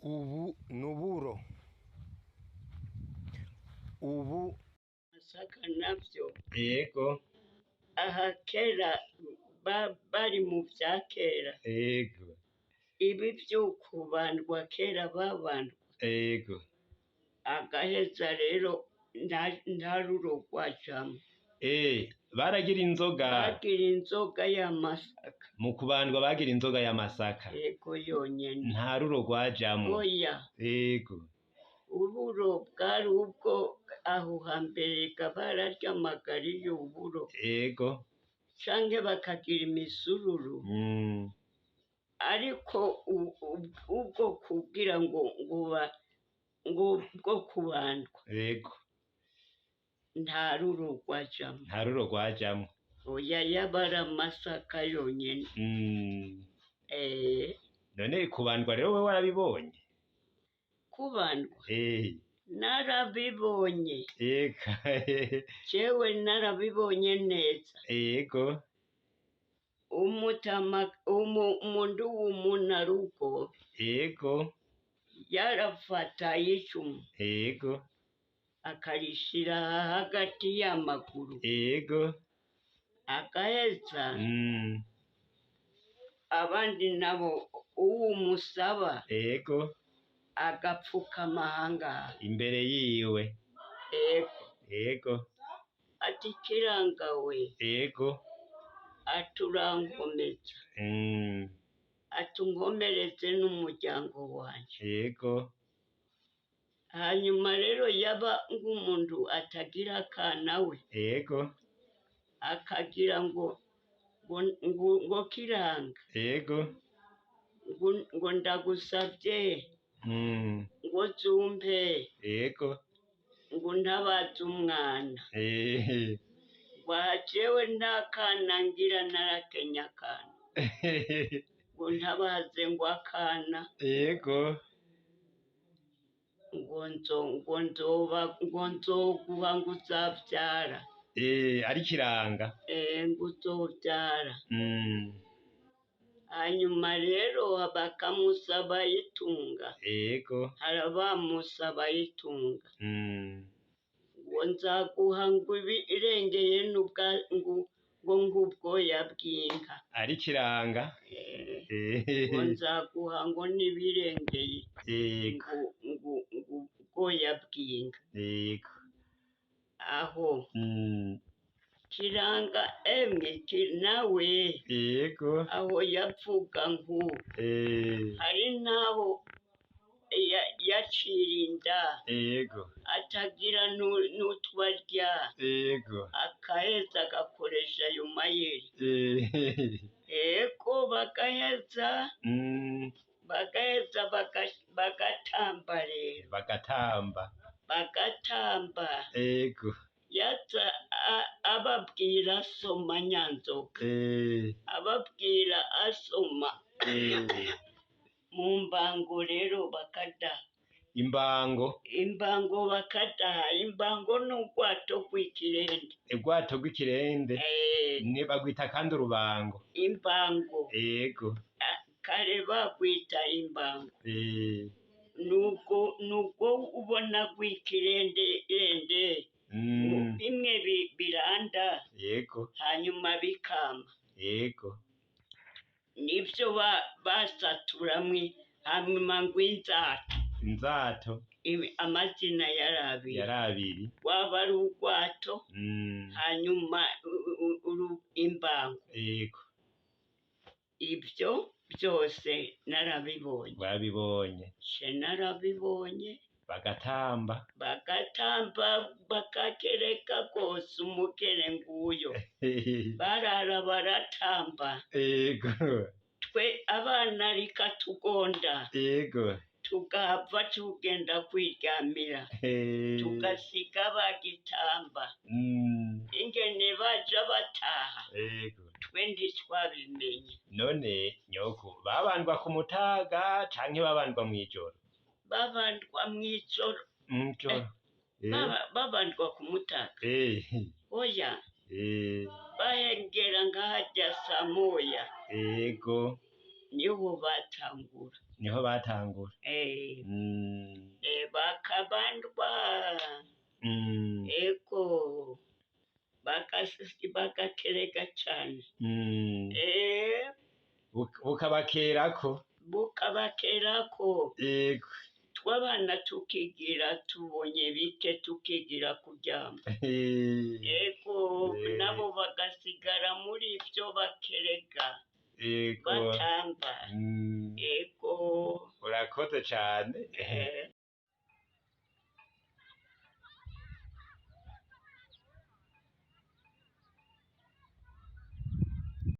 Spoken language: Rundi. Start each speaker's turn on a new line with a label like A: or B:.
A: ubu nuburo ubu
B: masaka navyo
A: yego
B: aha kera bari mu vya kera
A: yego
B: ibi vy'ukubandwa kera babandwa
A: yego
B: agaheza rero nta ruro rwajamwo
A: baragira inzoga
B: bagira inzoga y'amasaka
A: mu kubandwa bagira inzoga y'amasaka
B: yego yonyene
A: nta ruro rwajamwo
B: oya
A: yego
B: uburo bwari ubwo aho hambere bararyamagariye uburo
A: yego
B: canke bakagira imisururu ariko ubwo kugira ngo bwo kubandwa
A: yego
B: nta ruro rwajamwo
A: nta ruro rwajamwo
B: oya yabara amasaka yonyene
A: none kubandwa rero we warabibonye
B: kubandwa narabibonye
A: eka
B: jewe narabibonye neza
A: yego
B: umuntu w'umunarugo
A: yego
B: yarafata icumu
A: yego
B: akarishira hagati y'amaguru
A: yego
B: agaheza abandi nabo uwumusaba
A: yego
B: agapfukama ahangaha
A: imbere yiwe
B: yego
A: yego
B: ati kiranga we
A: yego
B: aturankomeza atunkomereze n'umuryango wanje
A: yego
B: hanyuma rero yaba nk'umuntu atagira akana we
A: yego
B: akagira ngo kiranga
A: yego
B: ngo ndagusabye ngo zumpe
A: yego
B: ngo ntabaze umwana wajewe nta kana ngira narakenya akana ngo ntabaze ngo akana
A: yego
B: ngo nzoguha ngo uzavyara
A: ari kiranga
B: ngo uzovyara hanyuma rero bakamusaba itunga
A: yego
B: harabamusaba itunga ngo nzaguha ngo irengeye ngo ngubwoya bw'inka
A: ari kiranga
B: ngo nzaguha ngo nibirengeye ngo ubwoya bw'inka
A: yego
B: aho kiranga emwe nawe
A: yego
B: aho yavuga hari naho yacira inda
A: yego
B: atagira n'utwarya
A: yego
B: akaheza agakoresha ayo mayeri eko bagaheza bagatamba rero bagatamba
A: yego
B: yaza ababwira asoma nyanzoka ababwira asoma mu mbango rero bakadaha imbango bakadaha imbango n'urwato rw'ikirende
A: bagwita kandi urubango
B: imbango
A: yego
B: kare bagwita imbango nubwo ubona rw'ikirende bimwe biranda
A: yego
B: hanyuma bikama
A: yego
B: nivyo basaturamwe hanyuma ngo inzato amazina yarabiri waba ari urwato hanyuma imbango
A: yego
B: ivyo byose narabibonye
A: wabibonye
B: narabibonye
A: bagatamba
B: bakakereka rwose umukere nguyo barara baratamba
A: yego
B: twe abana rika tugonda
A: yego
B: tugahava tugenda kwiryamira tugasiga bagitamba ingene baja bataha
A: yego
B: twe ntitwabimenye
A: none nyoko babandwa ku mutaga canke babandwa mw'ijoro
B: babandwa mw'ijoro babandwa ku mutaga oya bahengera nkahajya saa moya
A: yego
B: niho batangura
A: niho batangura.
B: eh,
A: Mm,
B: bakabandwa
A: mm,
B: ego bagakerega cane
A: mm.
B: eh,
A: Bukabakerako.
B: bukabakerako
A: Yego.
B: twabana tukigira tubonye bike tukigira kuryama ego nabo bagasigara muri ivyo bakerega
A: Yego.
B: batamba
A: Mm,
B: ego
A: urakoze cane.